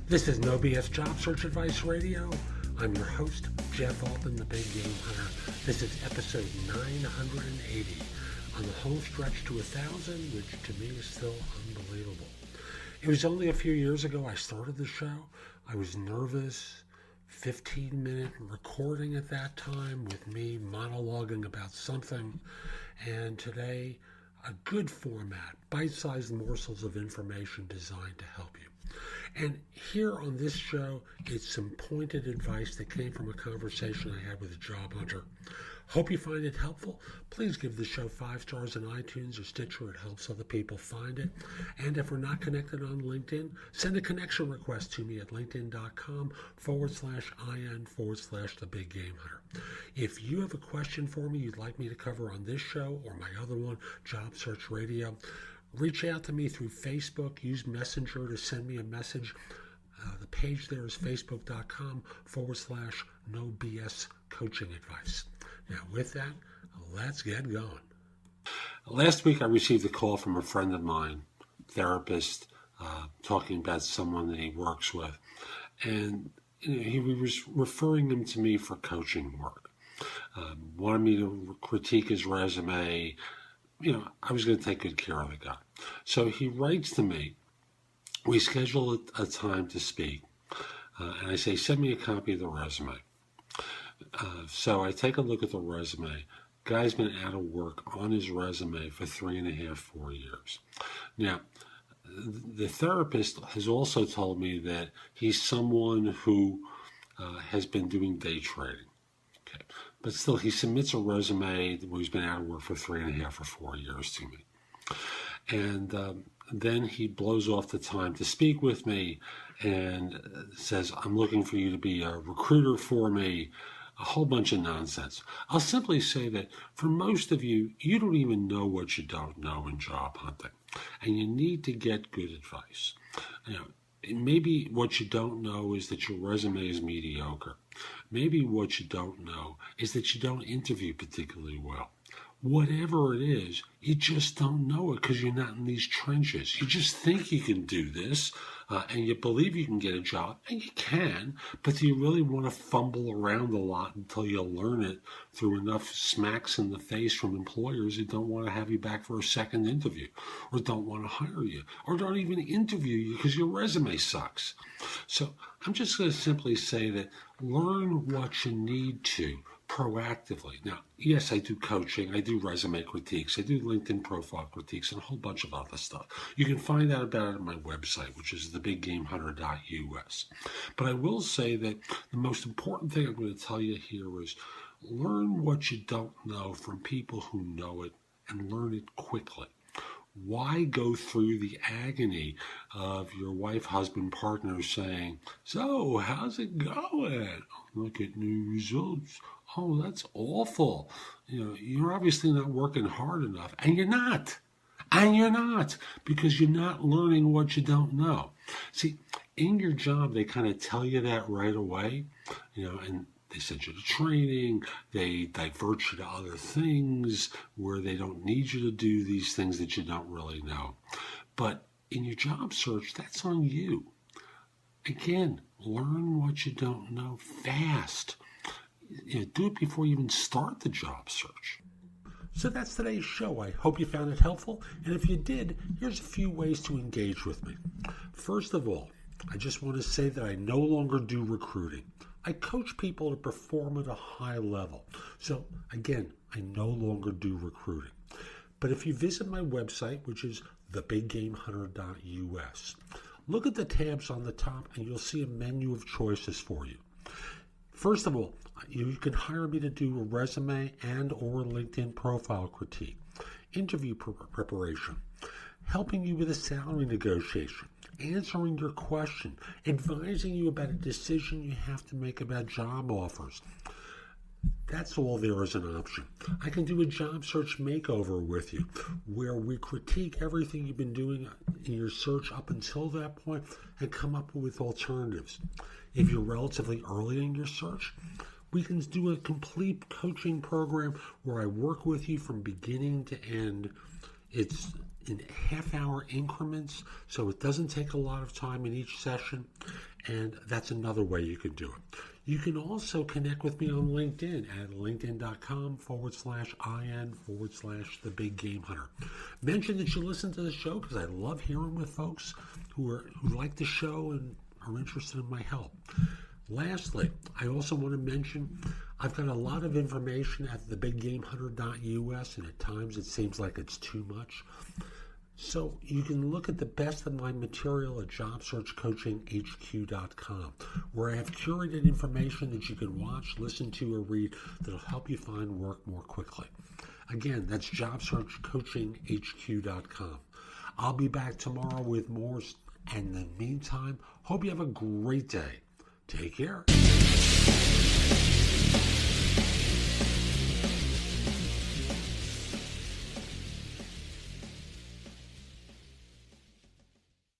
This is No BS Job Search Advice Radio. I'm your host, Jeff Altman, the Big Game Hunter. This is episode 980 on the home stretch to 1,000, which to me is still unbelievable. It was only a few years ago I started the show. I was nervous, 15-minute recording at that time with me monologuing about something. And today, a good format, bite-sized morsels of information designed to help you. And here on this show, it's some pointed advice that came from a conversation I had with a job hunter. Hope you find it helpful. Please give the show 5 stars on iTunes or Stitcher. It helps other people find it. And if we're not connected on LinkedIn, send a connection request to me at linkedin.com/IN/The Big Game Hunter. If you have a question for me you'd like me to cover on this show or my other one, Job Search Radio, reach out to me through Facebook. Use Messenger to send me a message. The page there is facebook.com/No BS Coaching Advice. Now, with that, let's get going. Last week, I received a call from a friend of mine, therapist, talking about someone that he works with. And he was referring him to me for coaching work. Wanted me to critique his resume. I was going to take good care of the guy. So he writes to me. We schedule a time to speak. And I say, send me a copy of the resume. So I take a look at the resume. Guy's been out of work on his resume for 3.5, 4 years. Now, the therapist has also told me that he's someone who has been doing day trading. Okay. But still, he submits a resume where he's been out of work for 3.5 or 4 years to me. And then he blows off the time to speak with me and says, I'm looking for you to be a recruiter for me. A whole bunch of nonsense. I'll simply say that for most of you, you don't even know what you don't know in job hunting. And you need to get good advice. Maybe what you don't know is that your resume is mediocre. Maybe what you don't know is that you don't interview particularly well. Whatever it is, you just don't know it because you're not in these trenches. You just think you can do this, and you believe you can get a job, and you can, but do you really want to fumble around a lot until you learn it through enough smacks in the face from employers who don't want to have you back for a second interview, or don't want to hire you, or don't even interview you because your resume sucks? So I'm just going to simply say that learn what you need to proactively. Now, yes, I do coaching, I do resume critiques, I do LinkedIn profile critiques, and a whole bunch of other stuff. You can find out about it on my website, which is thebiggamehunter.us. But I will say that the most important thing I'm going to tell you here is learn what you don't know from people who know it, and learn it quickly. Why go through the agony of your wife, husband, partner saying, so how's it going? Look at new results. Oh, that's awful. You're obviously not working hard enough. And you're not. Because you're not learning what you don't know. See, in your job, they kind of tell you that right away, and they send you to training, they divert you to other things where they don't need you to do these things that you don't really know. But in your job search, that's on you. Again, learn what you don't know fast. Do it before you even start the job search. So that's today's show. I hope you found it helpful. And if you did, here's a few ways to engage with me. First of all, I just want to say that I no longer do recruiting. I coach people to perform at a high level. So again, I no longer do recruiting. But if you visit my website, which is thebiggamehunter.us, look at the tabs on the top and you'll see a menu of choices for you. First of all, you can hire me to do a resume and or LinkedIn profile critique, interview preparation, helping you with a salary negotiation, answering your question, advising you about a decision you have to make about job offers. That's all there as an option. I can do a job search makeover with you where we critique everything you've been doing in your search up until that point and come up with alternatives. If you're relatively early in your search, we can do a complete coaching program where I work with you from beginning to end. It's in half-hour increments, so it doesn't take a lot of time in each session, and that's another way you can do it. You can also connect with me on LinkedIn at linkedin.com/IN/The Big Game Hunter. Mention that you listen to the show because I love hearing with folks who like the show and are interested in my help. Lastly, I also want to mention I've got a lot of information at thebiggamehunter.us, and at times it seems like it's too much. So you can look at the best of my material at jobsearchcoachinghq.com, where I have curated information that you can watch, listen to, or read that'll help you find work more quickly. Again, that's jobsearchcoachinghq.com. I'll be back tomorrow with more, and in the meantime, hope you have a great day. Take care.